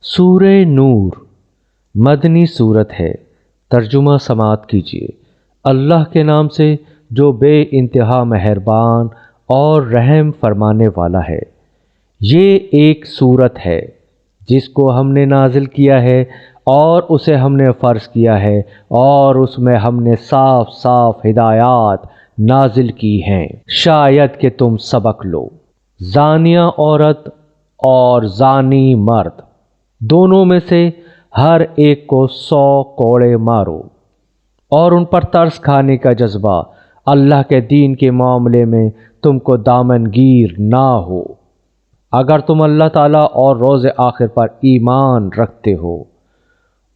سورہ نور مدنی صورت ہے۔ ترجمہ سماعت کیجیے۔ اللہ کے نام سے جو بے انتہا مہربان اور رحم فرمانے والا ہے۔ یہ ایک صورت ہے جس کو ہم نے نازل کیا ہے اور اسے ہم نے فرض کیا ہے، اور اس میں ہم نے صاف صاف ہدایات نازل کی ہیں شاید کہ تم سبق لو۔ زانیہ عورت اور زانی مرد دونوں میں سے ہر ایک کو 100 کوڑے مارو، اور ان پر ترس کھانے کا جذبہ اللہ کے دین کے معاملے میں تم کو دامن گیر نہ ہو، اگر تم اللہ تعالیٰ اور روز آخر پر ایمان رکھتے ہو۔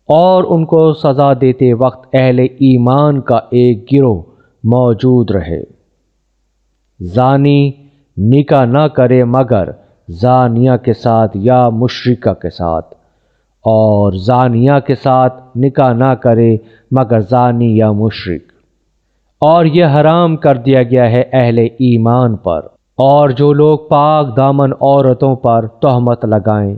اور ان کو سزا دیتے وقت اہل ایمان کا ایک گروہ موجود رہے۔ زانی نکاح نہ کرے مگر زانیہ کے ساتھ یا مشرکہ کے ساتھ، اور زانیہ کے ساتھ نکاح نہ کرے مگر زانی یا مشرک، اور یہ حرام کر دیا گیا ہے اہل ایمان پر۔ اور جو لوگ پاک دامن عورتوں پر تہمت لگائیں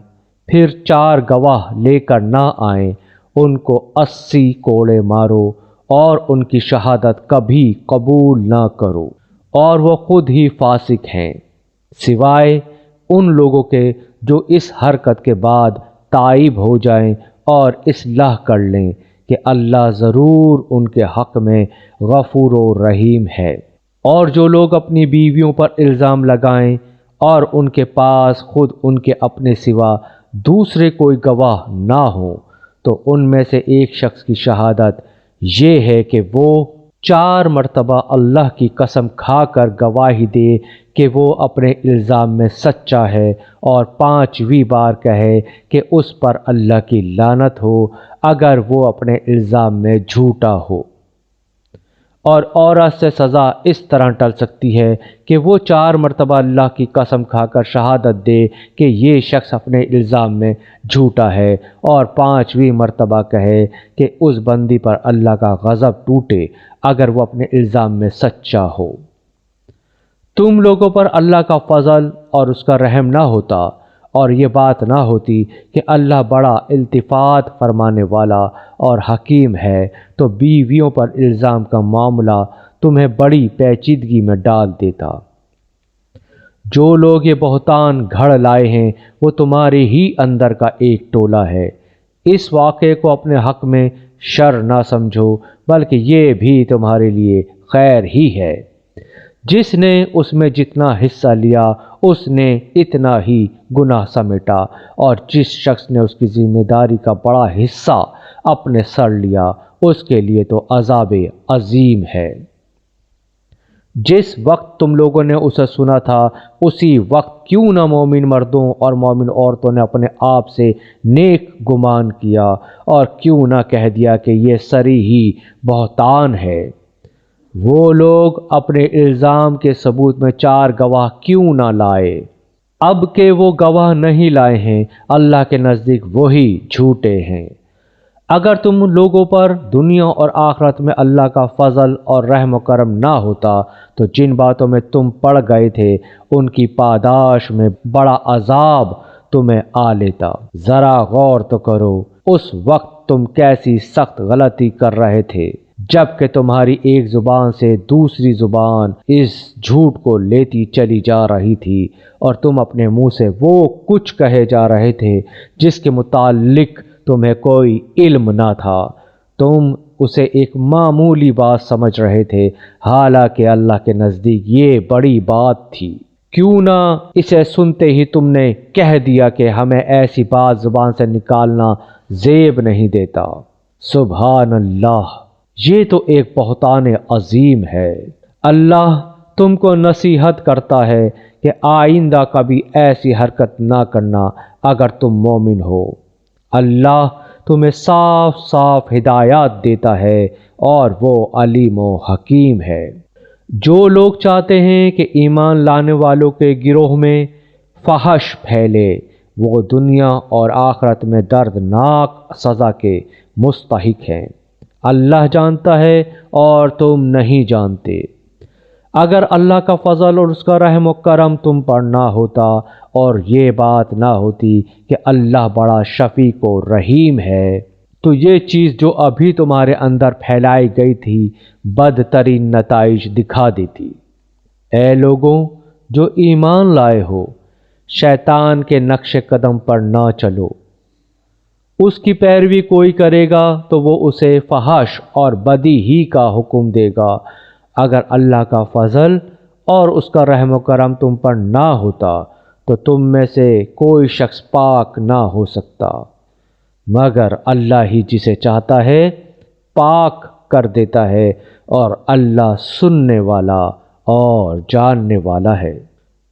پھر 4 گواہ لے کر نہ آئیں، ان کو 80 کوڑے مارو، اور ان کی شہادت کبھی قبول نہ کرو، اور وہ خود ہی فاسق ہیں، سوائے ان لوگوں کے جو اس حرکت کے بعد تائب ہو جائیں اور اصلاح کر لیں کہ اللہ ضرور ان کے حق میں غفور و رحیم ہے۔ اور جو لوگ اپنی بیویوں پر الزام لگائیں اور ان کے پاس خود ان کے اپنے سوا دوسرے کوئی گواہ نہ ہوں، تو ان میں سے ایک شخص کی شہادت یہ ہے کہ وہ 4 مرتبہ اللہ کی قسم کھا کر گواہی دے کہ وہ اپنے الزام میں سچا ہے، اور 5ویں بار کہے کہ اس پر اللہ کی لعنت ہو اگر وہ اپنے الزام میں جھوٹا ہو۔ اور عورت سے سزا اس طرح ٹل سکتی ہے کہ وہ 4 مرتبہ اللہ کی قسم کھا کر شہادت دے کہ یہ شخص اپنے الزام میں جھوٹا ہے، اور 5ویں مرتبہ کہے کہ اس بندی پر اللہ کا غضب ٹوٹے اگر وہ اپنے الزام میں سچا ہو۔ تم لوگوں پر اللہ کا فضل اور اس کا رحم نہ ہوتا، اور یہ بات نہ ہوتی کہ اللہ بڑا التفات فرمانے والا اور حکیم ہے، تو بیویوں پر الزام کا معاملہ تمہیں بڑی پیچیدگی میں ڈال دیتا۔ جو لوگ یہ بہتان گھڑ لائے ہیں وہ تمہارے ہی اندر کا ایک ٹولہ ہے۔ اس واقعے کو اپنے حق میں شر نہ سمجھو، بلکہ یہ بھی تمہارے لیے خیر ہی ہے۔ جس نے اس میں جتنا حصہ لیا اس نے اتنا ہی گناہ سمیٹا، اور جس شخص نے اس کی ذمہ داری کا بڑا حصہ اپنے سر لیا اس کے لیے تو عذاب عظیم ہے۔ جس وقت تم لوگوں نے اسے سنا تھا اسی وقت کیوں نہ مومن مردوں اور مومن عورتوں نے اپنے آپ سے نیک گمان کیا، اور کیوں نہ کہہ دیا کہ یہ صریح ہی بہتان ہے۔ وہ لوگ اپنے الزام کے ثبوت میں 4 گواہ کیوں نہ لائے؟ اب کہ وہ گواہ نہیں لائے ہیں اللہ کے نزدیک وہی جھوٹے ہیں۔ اگر تم لوگوں پر دنیا اور آخرت میں اللہ کا فضل اور رحم و کرم نہ ہوتا تو جن باتوں میں تم پڑ گئے تھے ان کی پاداش میں بڑا عذاب تمہیں آ لیتا۔ ذرا غور تو کرو اس وقت تم کیسی سخت غلطی کر رہے تھے جب کہ تمہاری ایک زبان سے دوسری زبان اس جھوٹ کو لیتی چلی جا رہی تھی، اور تم اپنے منہ سے وہ کچھ کہے جا رہے تھے جس کے متعلق تمہیں کوئی علم نہ تھا۔ تم اسے ایک معمولی بات سمجھ رہے تھے، حالانکہ اللہ کے نزدیک یہ بڑی بات تھی۔ کیوں نہ اسے سنتے ہی تم نے کہہ دیا کہ ہمیں ایسی بات زبان سے نکالنا زیب نہیں دیتا۔ سبحان اللہ، یہ تو ایک بہتان عظیم ہے۔ اللہ تم کو نصیحت کرتا ہے کہ آئندہ کبھی ایسی حرکت نہ کرنا اگر تم مومن ہو۔ اللہ تمہیں صاف صاف ہدایات دیتا ہے اور وہ علیم و حکیم ہے۔ جو لوگ چاہتے ہیں کہ ایمان لانے والوں کے گروہ میں فحش پھیلے وہ دنیا اور آخرت میں دردناک سزا کے مستحق ہیں۔ اللہ جانتا ہے اور تم نہیں جانتے۔ اگر اللہ کا فضل اور اس کا رحم و کرم تم پر نہ ہوتا اور یہ بات نہ ہوتی کہ اللہ بڑا شفیق و رحیم ہے، تو یہ چیز جو ابھی تمہارے اندر پھیلائی گئی تھی بدترین نتائج دکھا دیتی۔ اے لوگوں جو ایمان لائے ہو، شیطان کے نقش قدم پر نہ چلو۔ اس کی پیروی کوئی کرے گا تو وہ اسے فحش اور بدی ہی کا حکم دے گا۔ اگر اللہ کا فضل اور اس کا رحم و کرم تم پر نہ ہوتا تو تم میں سے کوئی شخص پاک نہ ہو سکتا، مگر اللہ ہی جسے چاہتا ہے پاک کر دیتا ہے، اور اللہ سننے والا اور جاننے والا ہے۔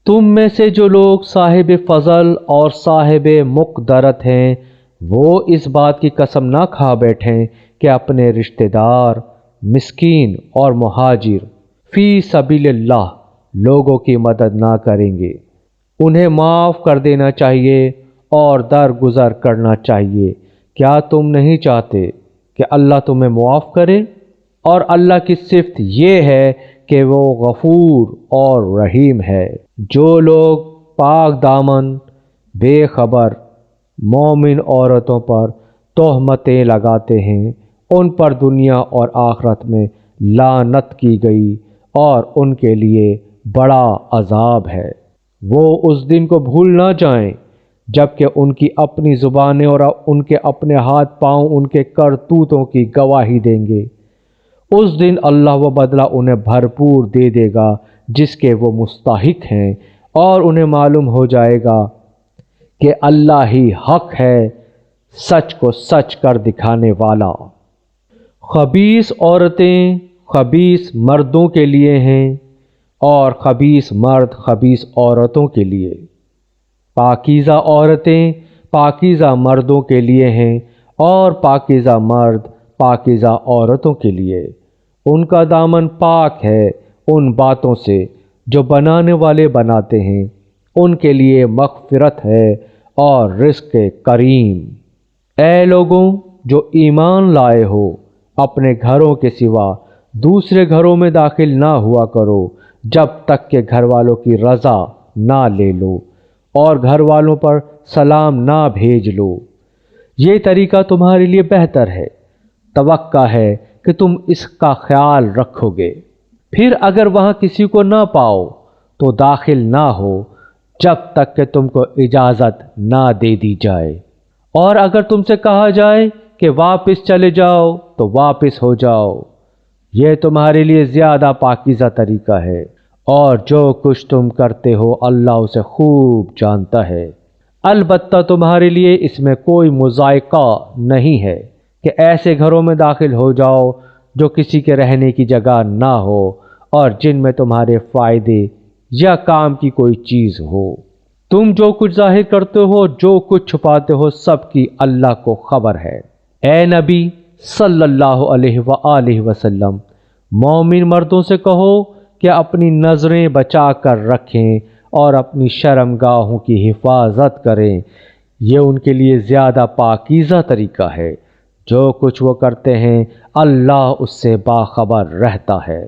تم میں سے جو لوگ صاحب فضل اور صاحب مقدرت ہیں، وہ اس بات کی قسم نہ کھا بیٹھیں کہ اپنے رشتہ دار، مسکین اور مہاجر فی سبیل اللہ لوگوں کی مدد نہ کریں گے۔ انہیں معاف کر دینا چاہیے اور درگزر کرنا چاہیے۔ کیا تم نہیں چاہتے کہ اللہ تمہیں معاف کرے؟ اور اللہ کی صفت یہ ہے کہ وہ غفور اور رحیم ہے۔ جو لوگ پاک دامن بے خبر مومن عورتوں پر تہمتیں لگاتے ہیں، ان پر دنیا اور آخرت میں لعنت کی گئی اور ان کے لیے بڑا عذاب ہے۔ وہ اس دن کو بھول نہ جائیں جبکہ ان کی اپنی زبانیں اور ان کے اپنے ہاتھ پاؤں ان کے کرتوتوں کی گواہی دیں گے۔ اس دن اللہ وہ بدلہ انہیں بھرپور دے دے گا جس کے وہ مستحق ہیں، اور انہیں معلوم ہو جائے گا کہ اللہ ہی حق ہے، سچ کو سچ کر دکھانے والا۔ خبیث عورتیں خبیث مردوں کے لیے ہیں اور خبیث مرد خبیث عورتوں کے لیے۔ پاکیزہ عورتیں پاکیزہ مردوں کے لیے ہیں اور پاکیزہ مرد پاکیزہ عورتوں کے لیے۔ ان کا دامن پاک ہے ان باتوں سے جو بنانے والے بناتے ہیں، ان کے لیے مغفرت ہے اور رزق کریم۔ اے لوگوں جو ایمان لائے ہو، اپنے گھروں کے سوا دوسرے گھروں میں داخل نہ ہوا کرو جب تک کہ گھر والوں کی رضا نہ لے لو، اور گھر والوں پر سلام نہ بھیج لو۔ یہ طریقہ تمہارے لیے بہتر ہے، توقع ہے کہ تم اس کا خیال رکھو گے۔ پھر اگر وہاں کسی کو نہ پاؤ تو داخل نہ ہو جب تک کہ تم کو اجازت نہ دے دی جائے، اور اگر تم سے کہا جائے کہ واپس چلے جاؤ تو واپس ہو جاؤ۔ یہ تمہارے لیے زیادہ پاکیزہ طریقہ ہے، اور جو کچھ تم کرتے ہو اللہ اسے خوب جانتا ہے۔ البتہ تمہارے لیے اس میں کوئی مذائقہ نہیں ہے کہ ایسے گھروں میں داخل ہو جاؤ جو کسی کے رہنے کی جگہ نہ ہو اور جن میں تمہارے فائدے یا کام کی کوئی چیز ہو۔ تم جو کچھ ظاہر کرتے ہو، جو کچھ چھپاتے ہو، سب کی اللہ کو خبر ہے۔ اے نبی صلی اللہ علیہ وآلہ وسلم، مومن مردوں سے کہو کہ اپنی نظریں بچا کر رکھیں اور اپنی شرمگاہوں کی حفاظت کریں، یہ ان کے لیے زیادہ پاکیزہ طریقہ ہے۔ جو کچھ وہ کرتے ہیں اللہ اس سے باخبر رہتا ہے۔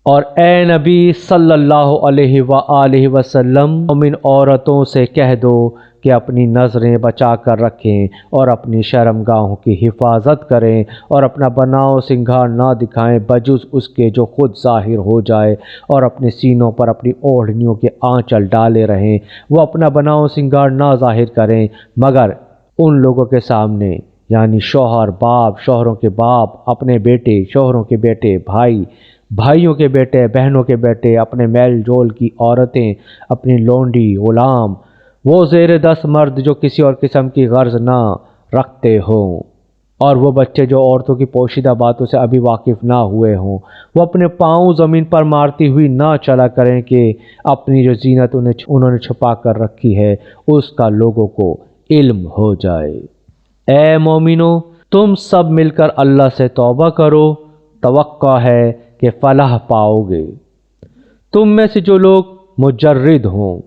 اور اے نبی صلی اللہ علیہ وآلہ وسلم، مومن عورتوں سے کہہ دو کہ اپنی نظریں بچا کر رکھیں اور اپنی شرمگاہوں کی حفاظت کریں، اور اپنا بناؤ سنگھار نہ دکھائیں بجز اس کے جو خود ظاہر ہو جائے، اور اپنے سینوں پر اپنی اوڑھنیوں کے آنچل ڈالے رہیں۔ وہ اپنا بناؤ سنگھار نہ ظاہر کریں مگر ان لوگوں کے سامنے، یعنی شوہر، باپ، شوہروں کے باپ، اپنے بیٹے، شوہروں کے بیٹے، بھائی، بھائیوں کے بیٹے، بہنوں کے بیٹے، اپنے میل جول کی عورتیں، اپنی لونڈی، غلام، وہ زیر 10 مرد جو کسی اور قسم کی غرض نہ رکھتے ہوں، اور وہ بچے جو عورتوں کی پوشیدہ باتوں سے ابھی واقف نہ ہوئے ہوں۔ وہ اپنے پاؤں زمین پر مارتی ہوئی نہ چلا کریں کہ اپنی جو زینت انہوں نے چھپا کر رکھی ہے اس کا لوگوں کو علم ہو جائے۔ اے مومنو، تم سب مل کر اللہ سے توبہ کرو، توقع ہے کہ فلاح پاؤ گے۔ تم میں سے جو لوگ مجرد ہوں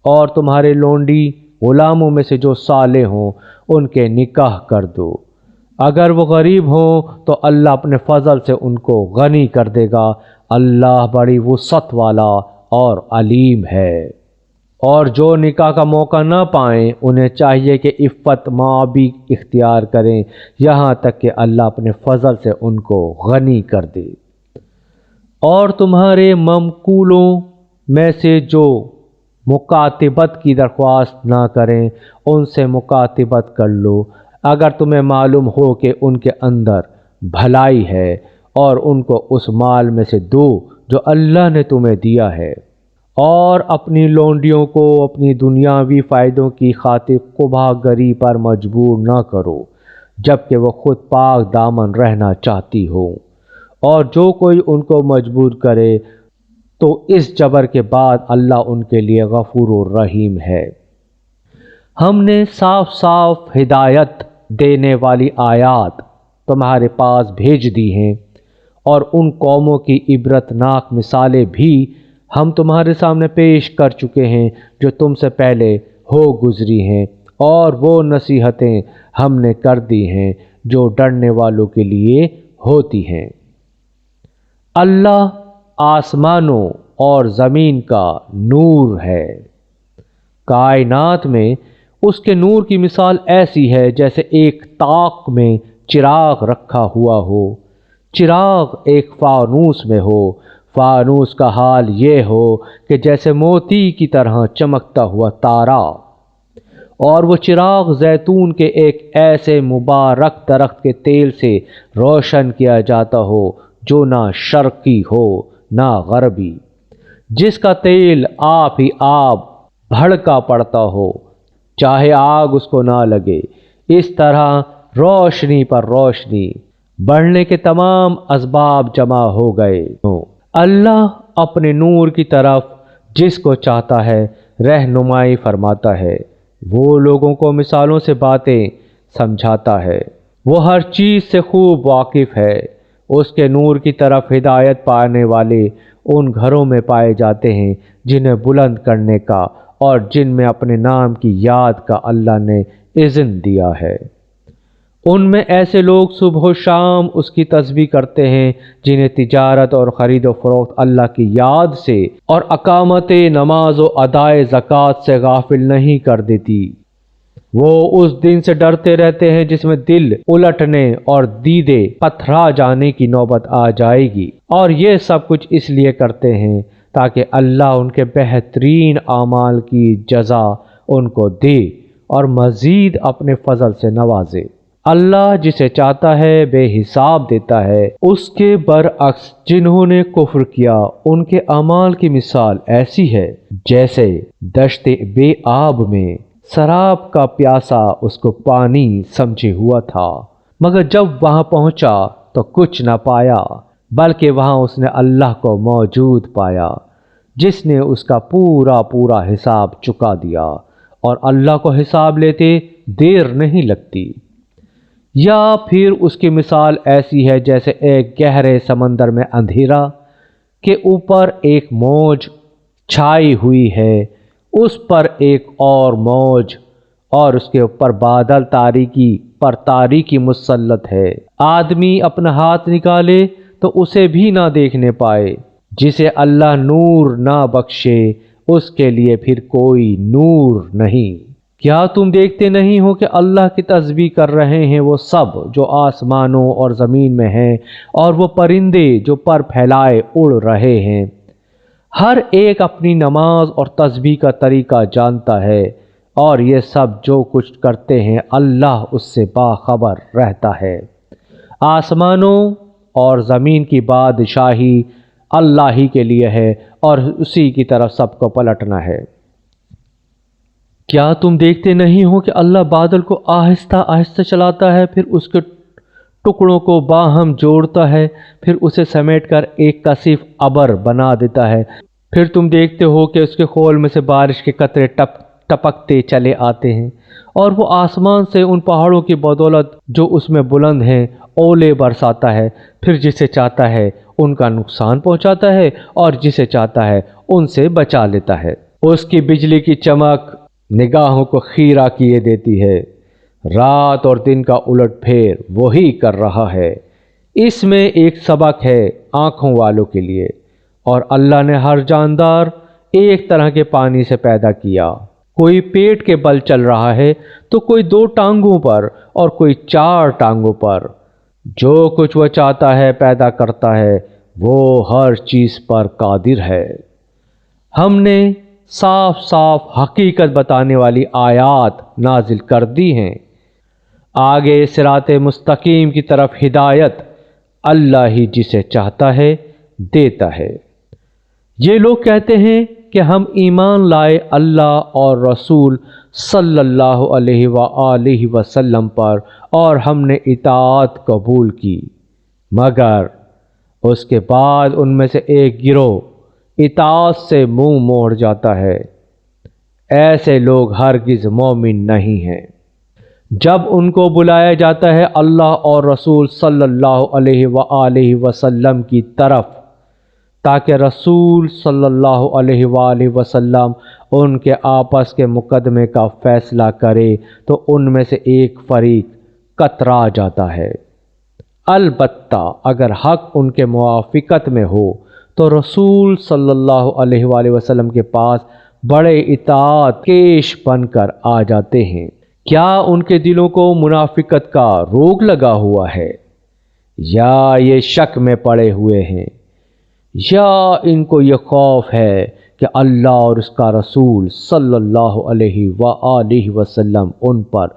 اور تمہارے لونڈی غلاموں میں سے جو صالح ہوں ان کے نکاح کر دو۔ اگر وہ غریب ہوں تو اللہ اپنے فضل سے ان کو غنی کر دے گا، اللہ بڑی وسعت والا اور علیم ہے۔ اور جو نکاح کا موقع نہ پائیں انہیں چاہیے کہ عفت بھی اختیار کریں یہاں تک کہ اللہ اپنے فضل سے ان کو غنی کر دے۔ اور تمہارے ممکولوں میں سے جو مکاتبت کی درخواست نہ کریں ان سے مکاتبت کر لو اگر تمہیں معلوم ہو کہ ان کے اندر بھلائی ہے، اور ان کو اس مال میں سے دو جو اللہ نے تمہیں دیا ہے، اور اپنی لونڈیوں کو اپنی دنیاوی فائدوں کی خاطر قبح گری پر مجبور نہ کرو جبکہ وہ خود پاک دامن رہنا چاہتی ہو، اور جو کوئی ان کو مجبور کرے تو اس جبر کے بعد اللہ ان کے لیے غفور الرحیم ہے۔ ہم نے صاف صاف ہدایت دینے والی آیات تمہارے پاس بھیج دی ہیں، اور ان قوموں کی عبرت ناک مثالیں بھی ہم تمہارے سامنے پیش کر چکے ہیں جو تم سے پہلے ہو گزری ہیں، اور وہ نصیحتیں ہم نے کر دی ہیں جو ڈرنے والوں کے لیے ہوتی ہیں۔ اللہ آسمانوں اور زمین کا نور ہے۔ کائنات میں اس کے نور کی مثال ایسی ہے جیسے ایک طاق میں چراغ رکھا ہوا ہو، چراغ ایک فانوس میں ہو، فانوس کا حال یہ ہو کہ جیسے موتی کی طرح چمکتا ہوا تارا، اور وہ چراغ زیتون کے ایک ایسے مبارک درخت کے تیل سے روشن کیا جاتا ہو جو نہ شرقی ہو نہ غربی، جس کا تیل آپ ہی آپ بھڑکا پڑتا ہو چاہے آگ اس کو نہ لگے۔ اس طرح روشنی پر روشنی بڑھنے کے تمام اسباب جمع ہو گئے۔ اللہ اپنے نور کی طرف جس کو چاہتا ہے رہنمائی فرماتا ہے، وہ لوگوں کو مثالوں سے باتیں سمجھاتا ہے، وہ ہر چیز سے خوب واقف ہے۔ اس کے نور کی طرف ہدایت پانے والے ان گھروں میں پائے جاتے ہیں جنہیں بلند کرنے کا اور جن میں اپنے نام کی یاد کا اللہ نے اذن دیا ہے۔ ان میں ایسے لوگ صبح و شام اس کی تسبیح کرتے ہیں جنہیں تجارت اور خرید و فروخت اللہ کی یاد سے اور اقامت نماز و ادائے زکوٰۃ سے غافل نہیں کر دیتی۔ وہ اس دن سے ڈرتے رہتے ہیں جس میں دل الٹنے اور دیدے پتھرا جانے کی نوبت آ جائے گی، اور یہ سب کچھ اس لیے کرتے ہیں تاکہ اللہ ان کے بہترین اعمال کی جزا ان کو دے اور مزید اپنے فضل سے نوازے۔ اللہ جسے چاہتا ہے بے حساب دیتا ہے۔ اس کے برعکس جنہوں نے کفر کیا ان کے اعمال کی مثال ایسی ہے جیسے دشت بے آب میں سراب کا پیاسا اس کو پانی سمجھے ہوا تھا، مگر جب وہاں پہنچا تو کچھ نہ پایا، بلکہ وہاں اس نے اللہ کو موجود پایا جس نے اس کا پورا پورا حساب چکا دیا، اور اللہ کو حساب لیتے دیر نہیں لگتی۔ یا پھر اس کی مثال ایسی ہے جیسے ایک گہرے سمندر میں اندھیرا کے اوپر ایک موج چھائی ہوئی ہے، اس پر ایک اور موج، اور اس کے اوپر بادل تاریکی پر تاریکی مسلط ہے۔ آدمی اپنا ہاتھ نکالے تو اسے بھی نہ دیکھنے پائے۔ جسے اللہ نور نہ بخشے اس کے لیے پھر کوئی نور نہیں۔ کیا تم دیکھتے نہیں ہو کہ اللہ کی تسبیح کر رہے ہیں وہ سب جو آسمانوں اور زمین میں ہیں، اور وہ پرندے جو پر پھیلائے اڑ رہے ہیں، ہر ایک اپنی نماز اور تسبیح کا طریقہ جانتا ہے، اور یہ سب جو کچھ کرتے ہیں اللہ اس سے باخبر رہتا ہے۔ آسمانوں اور زمین کی بادشاہی اللہ ہی کے لیے ہے اور اسی کی طرف سب کو پلٹنا ہے۔ کیا تم دیکھتے نہیں ہو کہ اللہ بادل کو آہستہ آہستہ چلاتا ہے، پھر اس کے ٹکڑوں کو باہم جوڑتا ہے، پھر اسے سمیٹ کر ایک کثیف ابر بنا دیتا ہے، پھر تم دیکھتے ہو کہ اس کے خول میں سے بارش کے قطرے ٹپکتے چلے آتے ہیں، اور وہ آسمان سے ان پہاڑوں کی بدولت جو اس میں بلند ہیں اولے برساتا ہے، پھر جسے چاہتا ہے ان کا نقصان پہنچاتا ہے اور جسے چاہتا ہے ان سے بچا لیتا ہے۔ اس کی بجلی کی چمک نگاہوں کو خیرہ کیے دیتی ہے، رات اور دن کا الٹ پھیر وہی کر رہا ہے۔ اس میں ایک سبق ہے آنکھوں والوں کے لیے۔ اور اللہ نے ہر جاندار ایک طرح کے پانی سے پیدا کیا، کوئی پیٹ کے بل چل رہا ہے تو کوئی 2 ٹانگوں پر اور کوئی 4 ٹانگوں پر۔ جو کچھ وہ چاہتا ہے پیدا کرتا ہے، وہ ہر چیز پر قادر ہے۔ ہم نے صاف صاف حقیقت بتانے والی آیات نازل کر دی ہیں۔ آگے صراط مستقیم کی طرف ہدایت اللہ ہی جسے چاہتا ہے دیتا ہے۔ یہ لوگ کہتے ہیں کہ ہم ایمان لائے اللہ اور رسول صلی اللہ علیہ وآلہ وسلم پر اور ہم نے اطاعت قبول کی، مگر اس کے بعد ان میں سے ایک گروہ اطاعت سے منہ موڑ جاتا ہے۔ ایسے لوگ ہرگز مومن نہیں ہیں۔ جب ان کو بلایا جاتا ہے اللہ اور رسول صلی اللہ علیہ وآلہ وسلم کی طرف تاکہ رسول صلی اللہ علیہ وآلہ وسلم ان کے آپس کے مقدمے کا فیصلہ کرے، تو ان میں سے ایک فریق کترا جاتا ہے۔ البتہ اگر حق ان کے موافقت میں ہو تو رسول صلی اللہ علیہ وآلہ وسلم کے پاس بڑے اطاعت کیش بن کر آ جاتے ہیں۔ کیا ان کے دلوں کو منافقت کا روگ لگا ہوا ہے، یا یہ شک میں پڑے ہوئے ہیں، یا ان کو یہ خوف ہے کہ اللہ اور اس کا رسول صلی اللہ علیہ وآلہ وسلم ان پر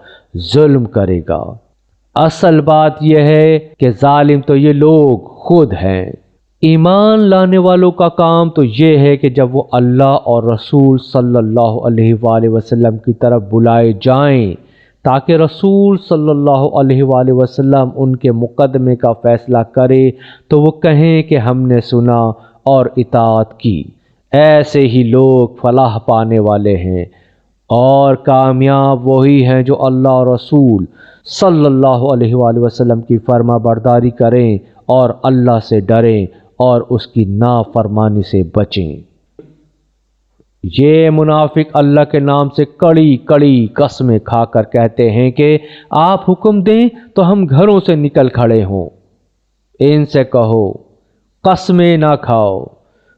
ظلم کرے گا؟ اصل بات یہ ہے کہ ظالم تو یہ لوگ خود ہیں۔ ایمان لانے والوں کا کام تو یہ ہے کہ جب وہ اللہ اور رسول صلی اللہ علیہ وآلہ وسلم کی طرف بلائے جائیں تاکہ رسول صلی اللہ علیہ وآلہ وسلم ان کے مقدمے کا فیصلہ کرے، تو وہ کہیں کہ ہم نے سنا اور اطاعت کی۔ ایسے ہی لوگ فلاح پانے والے ہیں، اور کامیاب وہی ہیں جو اللہ اور رسول صلی اللہ علیہ وآلہ وسلم کی فرما برداری کریں اور اللہ سے ڈریں اور اس کی نافرمانی سے بچیں۔ یہ منافق اللہ کے نام سے کڑی کڑی قسمیں کھا کر کہتے ہیں کہ آپ حکم دیں تو ہم گھروں سے نکل کھڑے ہوں۔ ان سے کہو قسمیں نہ کھاؤ،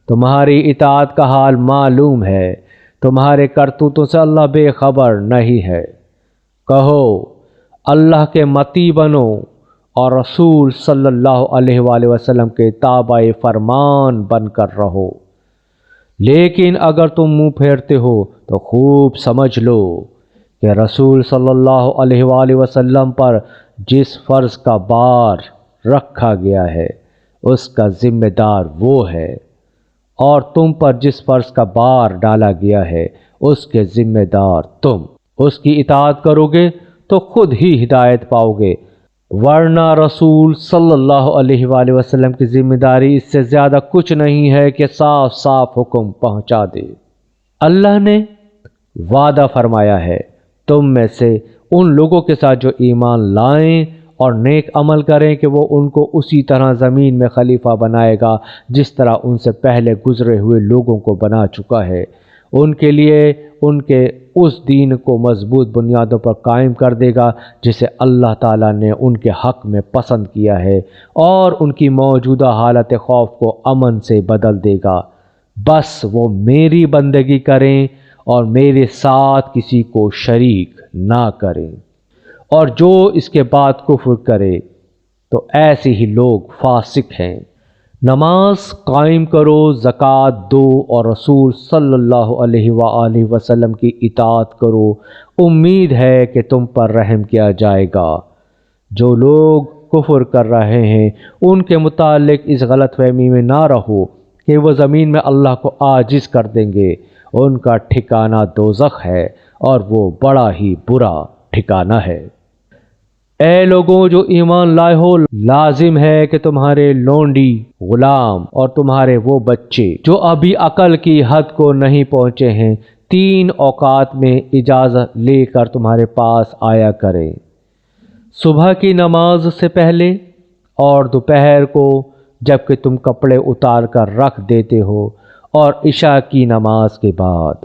تمہاری اطاعت کا حال معلوم ہے، تمہارے کرتوتوں سے اللہ بے خبر نہیں ہے۔ کہو اللہ کے مطیع بنو اور رسول صلی اللہ علیہ وآلہ وسلم کے تابع فرمان بن کر رہو۔ لیکن اگر تم منہ پھیرتے ہو تو خوب سمجھ لو کہ رسول صلی اللہ علیہ وآلہ وسلم پر جس فرض کا بار رکھا گیا ہے اس کا ذمہ دار وہ ہے، اور تم پر جس فرض کا بار ڈالا گیا ہے اس کے ذمہ دار تم۔ اس کی اطاعت کرو گے تو خود ہی ہدایت پاؤ گے، ورنہ رسول صلی اللہ علیہ وآلہ وسلم کی ذمہ داری اس سے زیادہ کچھ نہیں ہے کہ صاف صاف حکم پہنچا دے۔ اللہ نے وعدہ فرمایا ہے تم میں سے ان لوگوں کے ساتھ جو ایمان لائیں اور نیک عمل کریں کہ وہ ان کو اسی طرح زمین میں خلیفہ بنائے گا جس طرح ان سے پہلے گزرے ہوئے لوگوں کو بنا چکا ہے۔ ان کے لیے ان کے اس دین کو مضبوط بنیادوں پر قائم کر دے گا جسے اللہ تعالیٰ نے ان کے حق میں پسند کیا ہے، اور ان کی موجودہ حالت خوف کو امن سے بدل دے گا۔ بس وہ میری بندگی کریں اور میرے ساتھ کسی کو شریک نہ کریں، اور جو اس کے بعد کفر کرے تو ایسے ہی لوگ فاسق ہیں۔ نماز قائم کرو، زکوٰۃ دو اور رسول صلی اللہ علیہ وآلہ وسلم کی اطاعت کرو، امید ہے کہ تم پر رحم کیا جائے گا۔ جو لوگ کفر کر رہے ہیں ان کے متعلق اس غلط فہمی میں نہ رہو کہ وہ زمین میں اللہ کو عاجز کر دیں گے، ان کا ٹھکانہ دوزخ ہے اور وہ بڑا ہی برا ٹھکانہ ہے۔ اے لوگوں جو ایمان لائے ہو، لازم ہے کہ تمہارے لونڈی، غلام اور تمہارے وہ بچے جو ابھی عقل کی حد کو نہیں پہنچے ہیں 3 اوقات میں اجازت لے کر تمہارے پاس آیا کریں، صبح کی نماز سے پہلے اور دوپہر کو جبکہ تم کپڑے اتار کر رکھ دیتے ہو، اور عشاء کی نماز کے بعد۔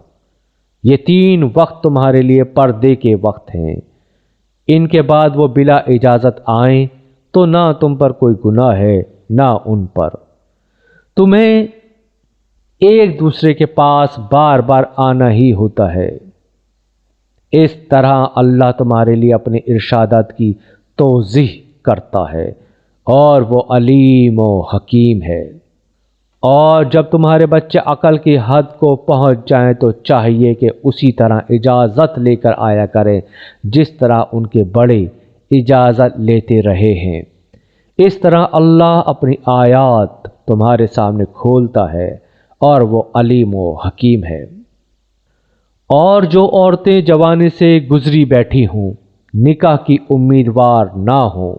یہ 3 وقت تمہارے لیے پردے کے وقت ہیں۔ ان کے بعد وہ بلا اجازت آئیں تو نہ تم پر کوئی گناہ ہے نہ ان پر۔ تمہیں ایک دوسرے کے پاس بار بار آنا ہی ہوتا ہے۔ اس طرح اللہ تمہارے لیے اپنے ارشادات کی توضیح کرتا ہے اور وہ علیم و حکیم ہے۔ اور جب تمہارے بچے عقل کی حد کو پہنچ جائیں تو چاہیے کہ اسی طرح اجازت لے کر آیا کریں جس طرح ان کے بڑے اجازت لیتے رہے ہیں۔ اس طرح اللہ اپنی آیات تمہارے سامنے کھولتا ہے اور وہ علیم و حکیم ہے۔ اور جو عورتیں جوانی سے گزری بیٹھی ہوں، نکاح کی امیدوار نہ ہوں،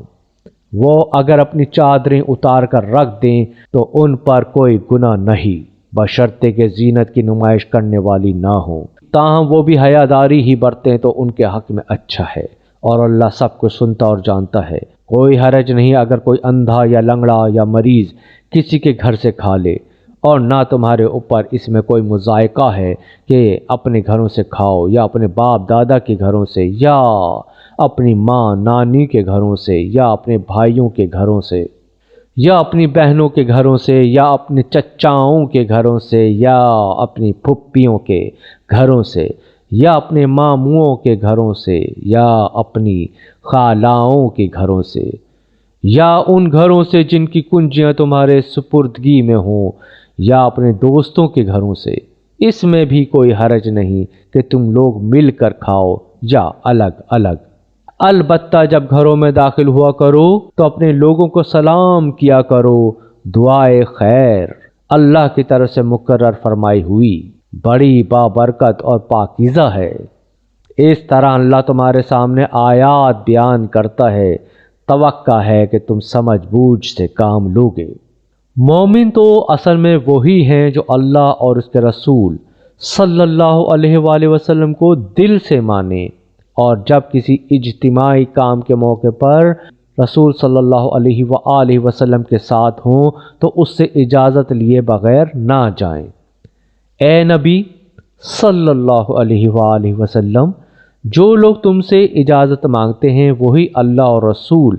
وہ اگر اپنی چادریں اتار کر رکھ دیں تو ان پر کوئی گناہ نہیں، بشرطے کہ زینت کی نمائش کرنے والی نہ ہوں، تاہم وہ بھی حیاداری ہی برتیں تو ان کے حق میں اچھا ہے، اور اللہ سب کو سنتا اور جانتا ہے۔ کوئی حرج نہیں اگر کوئی اندھا یا لنگڑا یا مریض کسی کے گھر سے کھا لے، اور نہ تمہارے اوپر اس میں کوئی مذائقہ ہے کہ اپنے گھروں سے کھاؤ یا اپنے باپ دادا کے گھروں سے یا اپنی ماں نانی کے گھروں سے یا اپنے بھائیوں کے گھروں سے یا اپنی بہنوں کے گھروں سے یا اپنے چچاؤں کے گھروں سے یا اپنی پھپھیوں کے گھروں سے یا اپنے ماموں کے گھروں سے یا اپنی خالاؤں کے گھروں سے یا ان گھروں سے جن کی کنجیاں تمہارے سپردگی میں ہوں یا اپنے دوستوں کے گھروں سے۔ اس میں بھی کوئی حرج نہیں کہ تم لوگ مل کر کھاؤ یا الگ الگ۔ البتہ جب گھروں میں داخل ہوا کرو تو اپنے لوگوں کو سلام کیا کرو، دعائے خیر اللہ کی طرف سے مقرر فرمائی ہوئی بڑی بابرکت اور پاکیزہ ہے۔ اس طرح اللہ تمہارے سامنے آیات بیان کرتا ہے، توقع ہے کہ تم سمجھ بوجھ سے کام لوگے۔ مومن تو اصل میں وہی ہیں جو اللہ اور اس کے رسول صلی اللہ علیہ وآلہ وسلم کو دل سے مانے، اور جب کسی اجتماعی کام کے موقع پر رسول صلی اللہ علیہ وآلہ وسلم کے ساتھ ہوں تو اس سے اجازت لیے بغیر نہ جائیں۔ اے نبی صلی اللہ علیہ وآلہ وسلم، جو لوگ تم سے اجازت مانگتے ہیں وہی اللہ اور رسول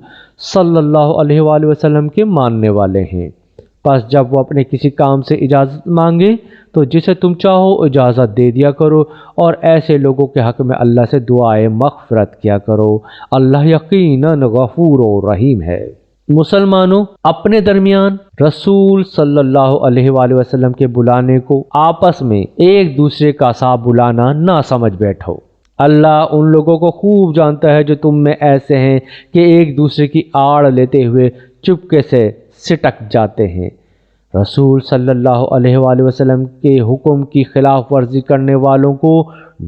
صلی اللہ علیہ وآلہ وسلم کے ماننے والے ہیں۔ پس جب وہ اپنے کسی کام سے اجازت مانگے تو جسے تم چاہو اجازت دے دیا کرو، اور ایسے لوگوں کے حق میں اللہ سے دعائے مغفرت کیا کرو، اللہ یقیناً غفور و رحیم ہے۔ مسلمانوں، اپنے درمیان رسول صلی اللہ علیہ وآلہ وسلم کے بلانے کو آپس میں ایک دوسرے کا سا بلانا نہ سمجھ بیٹھو۔ اللہ ان لوگوں کو خوب جانتا ہے جو تم میں ایسے ہیں کہ ایک دوسرے کی آڑ لیتے ہوئے چپکے سے سٹک جاتے ہیں۔ رسول صلی اللہ علیہ وآلہ وسلم کے حکم کی خلاف ورزی کرنے والوں کو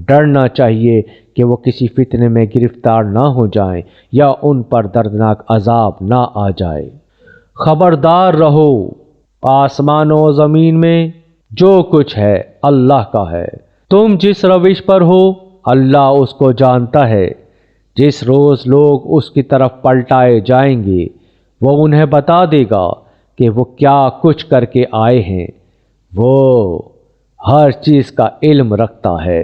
ڈرنا چاہیے کہ وہ کسی فتنے میں گرفتار نہ ہو جائیں یا ان پر دردناک عذاب نہ آ جائے۔ خبردار رہو، آسمان و زمین میں جو کچھ ہے اللہ کا ہے، تم جس روش پر ہو اللہ اس کو جانتا ہے۔ جس روز لوگ اس کی طرف پلٹائے جائیں گے وہ انہیں بتا دے گا کہ وہ کیا کچھ کر کے آئے ہیں، وہ ہر چیز کا علم رکھتا ہے۔